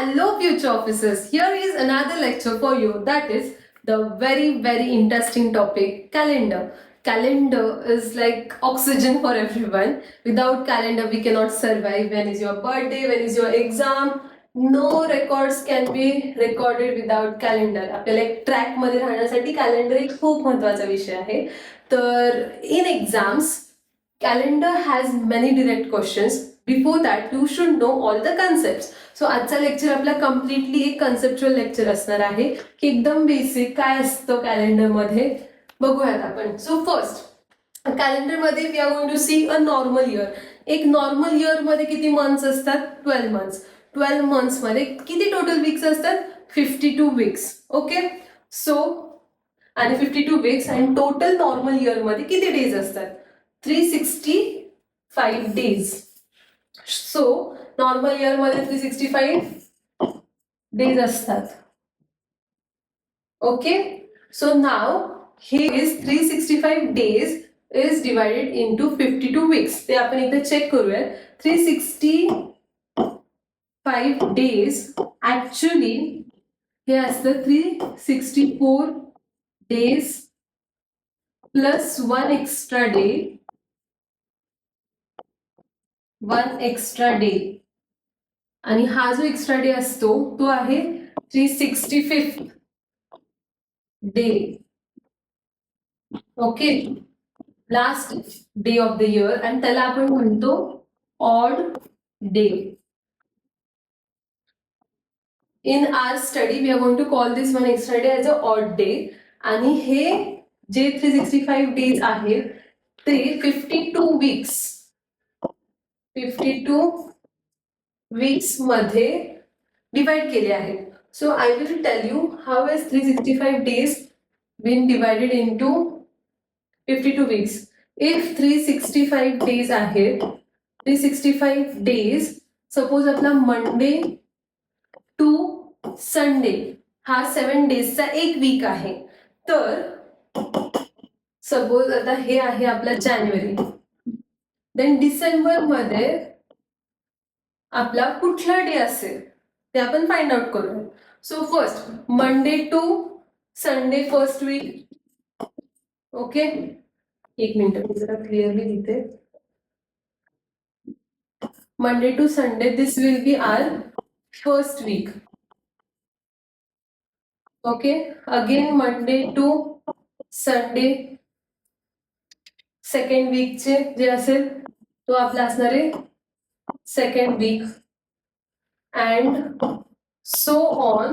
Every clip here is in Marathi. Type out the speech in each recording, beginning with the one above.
Hello future officers, here is another lecture for you, that is the very interesting topic, calendar. Calendar is like oxygen for everyone. Without calendar we cannot survive. When is your birthday, when is your exam, no records can be recorded without calendar. आपल्याला एक ट्रॅक मध्ये राहण्यासाठी कॅलेंडर एक खूप महत्त्वाचा विषय आहे. तर in exams calendar has many direct questions. Before that you should know all the concepts. So आजचा लेक्चर आपला कम्प्लिटली एक कन्सेप्च्युअल लेक्चर असणार आहे की एकदम बेसिक काय असतं कॅलेंडरमध्ये बघूयात आपण. सो फर्स्ट कॅलेंडरमध्ये we are going to see a normal year. एक नॉर्मल इयर मध्ये किती मंथ्स असतात? 12 मंथ्स. 12 मंथ्स मध्ये किती टोटल वीक्स असतात? 52 वीक्स. ओके, सो आणि 52 वीक्स आणि टोटल नॉर्मल इयर मध्ये किती डेज असतात? 365 डेज. सो नॉर्मल इयर मध्ये 365 डेज असतात. ओके, सो नाव हे is 365 days is divided into 52 weeks. ते आपण एकदा चेक करूया. 365 डेज ऍक्च्युली हे असतं 364 days plus 1 extra day. 1 extra day आणि हा जो एक्स्ट्रा डे असतो तो आहे 365 day. Okay, last day of the year आणि त्याला आपण म्हणतो odd day. In our study we are going to call this 1 extra day as a odd day. आणि हे जे 365 डेज आहेत ते 52 वीक्स मध्ये डिवाइड केले आहेत. So I will tell you how is 365 days been divided into 52 weeks. If 365 days आहेत, 365 डेज सपोज आपला मंडे टू संडे हा 7 डेजचा एक वीक आहे. तर सपोज आता हे आहे आपला जानेवारी. देन डिसेंबर मध्ये आपला कुठला डे असेल ते आपण फाइंड आउट करूया. So first Monday to Sunday first week. Okay, एक मिनिट मी जरा क्लिअरली लिहिते. Monday to Sunday this will be our first week. Okay, again Monday to Sunday second वीकचे जे असेल तो आपला असणार आहे second week. And so on.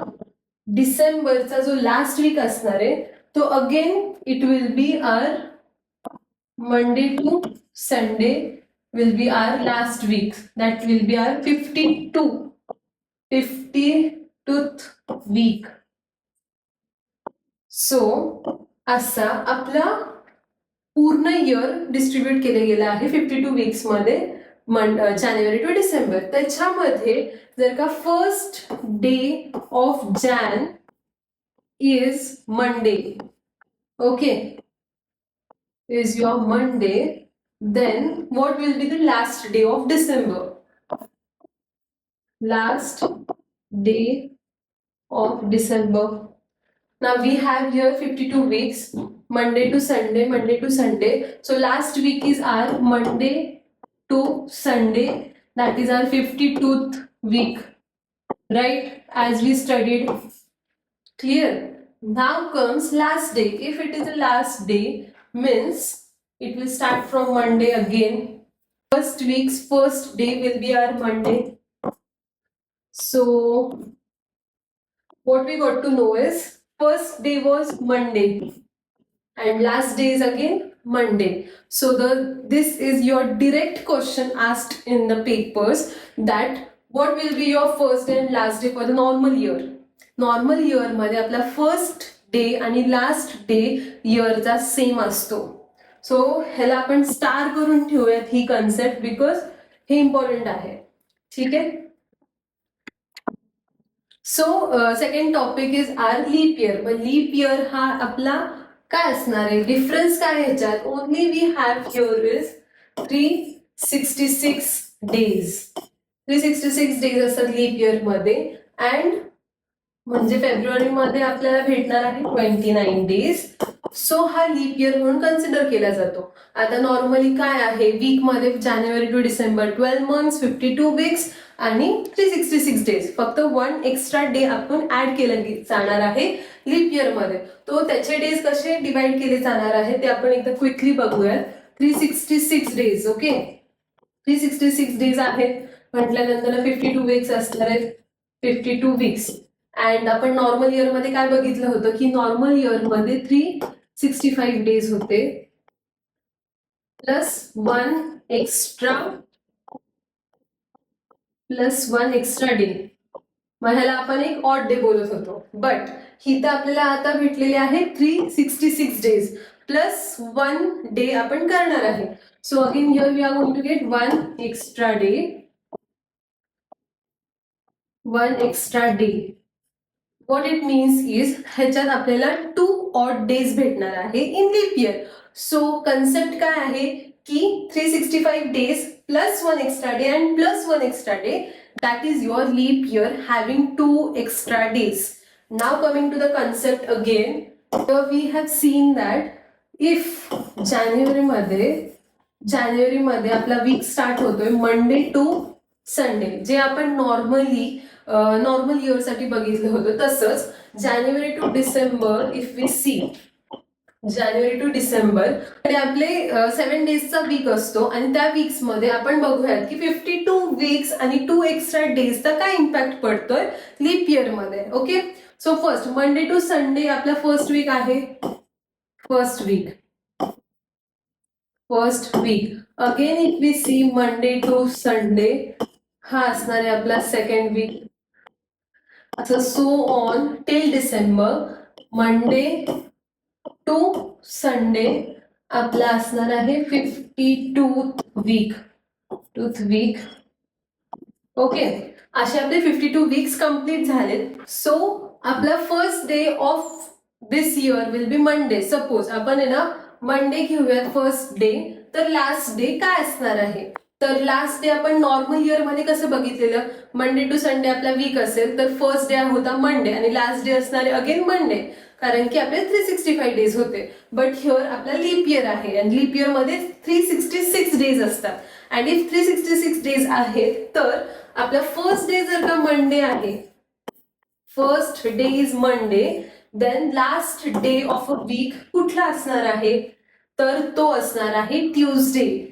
डिसेंबरचा जो लास्ट वीक असणार आहे तो again it will be our Monday to Sunday will be our last week. That will be our 52th week. So असा आपला पूर्ण इयर डिस्ट्रीब्यूट केले गेलं आहे 52 वीक्स मध्ये जानेवारी टू डिसेंबर. त्याच्यामध्ये जर का first day of Jan is Monday, okay, is your Monday, then what will be the last day of December? Last day of December. Now we have here 52 weeks, Monday to Sunday. So last week is our Monday to Sunday. That is our 52th week, right? As we studied. Clear? Now comes last day. If it is the last day, means it will start from Monday again. First week's first day will be our Monday. So what we got to know is first day was Monday and last day is again Monday. So this is your direct question asked in the papers, that what will be your first and last day for the normal year. Normal year मध्ये आपला फर्स्ट डे आणि लास्ट डे इयरचा सेम असतो. सो ह्याला आपण स्टार करून ठेवूयात ही कन्सेप्ट, बिकॉज हे इम्पॉर्टंट आहे. ठीक आहे. So second topic is R leaf year. मग लीप इयर हा आपला काय असणार आहे? डिफरन्स काय ह्याच्यात? Only we have here is 366 days. 366 days असतात लीप इयर मध्ये. अँड म्हणजे फेब्रुवारीमध्ये आपल्याला भेटणार आहे 29 डेज. सो हा लीप इयर म्हणून कन्सिडर केला जातो. आता नॉर्मली काय आहे, वीकमध्ये जानेवारी टू डिसेंबर 12 मंथ्स 52 वीक्स आणि 366 डेज. फक्त 1 एक्स्ट्रा डे आपण ऍड केलं जाणार आहे लीप इयर मध्ये. तो त्याचे डेज कसे डिवाइड केले जाणार आहे ते आपण एकदा क्विकली बघूयात. 366 डेज. ओके, 366 डेज आहेत म्हटल्यानंतर 52 वीक्स असणार आहेत. 52 वीक्स. अँड आपण नॉर्मल इयर मध्ये काय बघितलं होतं की नॉर्मल इयर मध्ये 365 डेज होते प्लस 1 एक्स्ट्रा डे. मग ह्याला आपण एक ऑड डे बोलत होतो. बट ही तर आपल्याला आता भेटलेली आहे 366 डेज प्लस 1 डे आपण करणार आहे. So again here we are going to get 1 extra day. 1 extra day. What it means is ह्याच्यात आपल्याला 2 ऑड डेज भेटणार आहे in leap year. So concept काय आहे की 365 days plus 1 extra day and plus 1 extra day, that is your leap year having 2 extra days. Now coming to the concept again, here we have seen that if जानेवारी मध्ये आपला वीक स्टार्ट होतोय मंडे टू संडे, जे आपण नॉर्मल इयर साठी बघितलं होतं. तसंच जानेवारी टू डिसेंबर इफ वी सी, जानेवारी टू डिसेंबर आपले 7 डेजचा वीक असतो आणि त्या वीक्स मध्ये आपण बघूयात की 52 वीक्स आणि 2 एक्स्ट्रा डेजचा काय इम्पॅक्ट पडतोय लीप इयर मध्ये. Okay, so first Monday to Sunday आपला फर्स्ट वीक आहे. First week again if we see Monday to Sunday, हा असणार आहे आपला सेकंड वीक. असं so on till December. Monday to Sunday आपला असणार आहे 52 वीक. ओके, असे आपले 52 वीक्स कम्प्लीट झालेत. सो आपला first day of this year will be Monday. Suppose आपण आहे ना मंडे घेऊयात फर्स्ट डे, तर लास्ट डे काय असणार आहे. तर लास्ट डे आपण नॉर्मल इयर मध्ये कसं बघितलेलं, मंडे टू संडे आपला वीक असेल तर फर्स्ट डे होता मंडे आणि लास्ट डे असणार आहे अगेन मंडे, कारण की आपले 365 डेज होते. बट हिअर आपला लीप इयर आहे आणि लीप इयर मध्ये 366 डेज असतात. अँड इफ 366 डेज आहेत तर आपला फर्स्ट डे जर का मंडे आहे, first day is Monday, then last day of a week कुठला असणार आहे, तर तो असणार आहे Tuesday.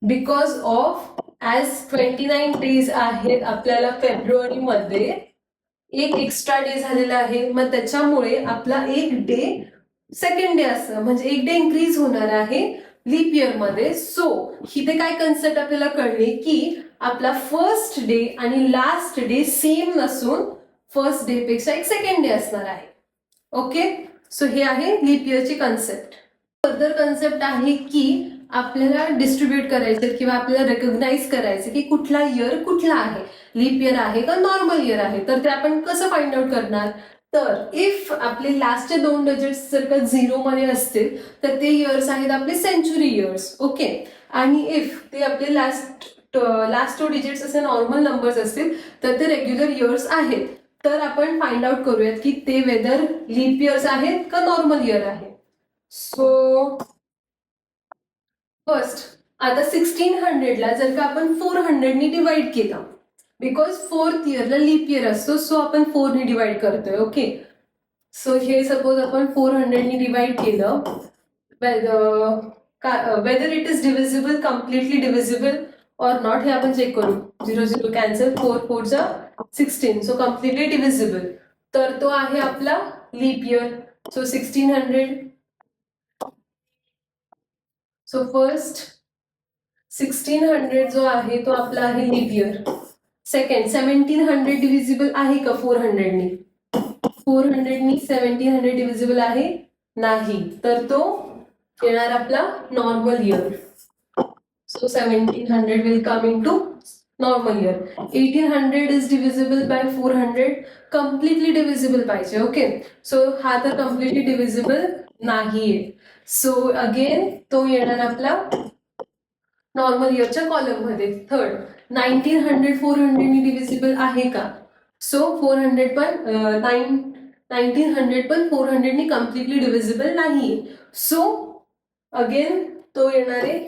Because of as 29 days आहेत आपल्याला फेब्रुवारी मध्ये, एक एक्स्ट्रा डे झालेला आहे. मग त्याच्यामुळे आपला एक डे सेकंड डे असं म्हणजे एक डे इन्क्रीज होणार आहे लीप इयर मध्ये. सो इथे काय कन्सेप्ट आपल्याला कळले की आपला फर्स्ट डे आणि लास्ट डे सेम नसून फर्स्ट डे पेक्षा एक सेकंड डे असणार आहे. ओके, सो हे आहे लीप इयरची कन्सेप्ट. फर्दर कन्सेप्ट आहे की आपल्याला डिस्ट्रीब्यूट करायचे किंवा आपल्याला रेकग्नाइज करायचे की कुठला इयर कुठला आहे, लीप इयर आहे का नॉर्मल इयर आहे. तर ते आपण कसं फाइंड आउट करणार, तर इफ आपले लास्टचे 2 डिजिट्स जर का 0 मध्ये असतील तर ते इयर्स आहेत आपले सेंचुरी इयर्स. ओके, आणि इफ ते आपले लास्ट 2 डिजिट्स असे नॉर्मल नंबर्स असतील तर ते रेग्युलर इयर्स आहेत. तर आपण फाइंड आउट करूयात की ते वेदर लीप इयर्स आहेत का नॉर्मल इयर आहे. सो फर्स्ट आता 1600 ला जर का आपण 400 नी डिवाइड केलं, बिकॉज फोर्थ इयरला लीप इयर असतो, सो आपण 4 नी डिवाइड करतोय. ओके, सो हे सपोज आपण 400 नी डिवाइड केलं, whether it is divisible, completely divisible और नॉट, हे आपण चेक करू. 0 0 कॅन्सल, 4 4 जा 16, सो कम्प्लिटली डिव्हिजिबल. तर तो आहे आपला leap year. So 1600. So first 1600 जो आहे तो आपला आहे लीप इयर. सेकंड 1700 डिव्हिजिबल आहे का 400 नी, 400 नी 1700 डिव्हिजिबल आहे नाही, तर तो येणार आपला normal year. So 1700 will come into normal year. 1800 is divisible by 400, completely divisible पाहिजे. ओके, सो हा तर कम्प्लिटली डिव्हिजिबल नाहीये. सो अगेन तो येणार आपला नॉर्मल इयरच्या कॉलममध्ये. थर्ड, 1900 400 डिव्हिजिबल आहे का? सो 400 पण 1900 पण 400 कम्प्लिटली डिव्हिजिबल नाहीये. सो अगेन तो येणार आहे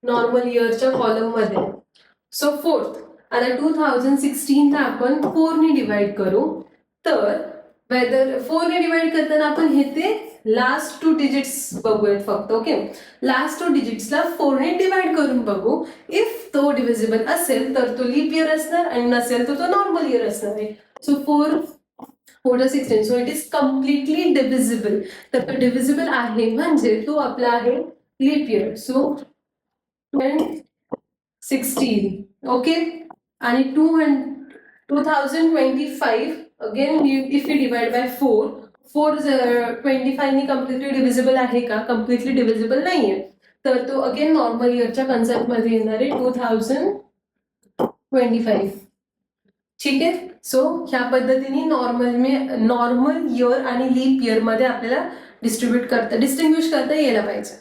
नॉर्मल इयरच्या कॉलम मध्ये. सो फोर्थ, आता 2016 आपण 4 ने डिवाइड करू. तर वेदर 4 ने डिवाइड करताना आपण हे ते लास्ट 2 डिजिट्स बघूयात फक्त. ओके, लास्ट 2 डिजिट्सला 4 ने डिवाइड करून बघू. इफ तो डिव्हिजिबल असेल तर तो लीप इयर असणार आणि नसेल तर तो नॉर्मल इयर असणार आहे. So 4 16, so it is completely divisible. तर तो डिव्हिजिबल आहे म्हणजे तो आपला आहे लीप इयर. सो 16. ओके, आणि 2025 again if you divide by 4, 25 ने कम्प्लिटली डिव्हिजिबल आहे का? कम्प्लिटली डिव्हिजिबल नाहीये. तर तो अगेन नॉर्मल इयरच्या कन्सेप्ट मध्ये येणार आहे 2025. ठीक आहे. सो ह्या पद्धतीने नॉर्मल इयर आणि लीप इयर मध्ये आपल्याला डिस्ट्रिब्युट डिस्टिंग्विश करता यायला पाहिजे.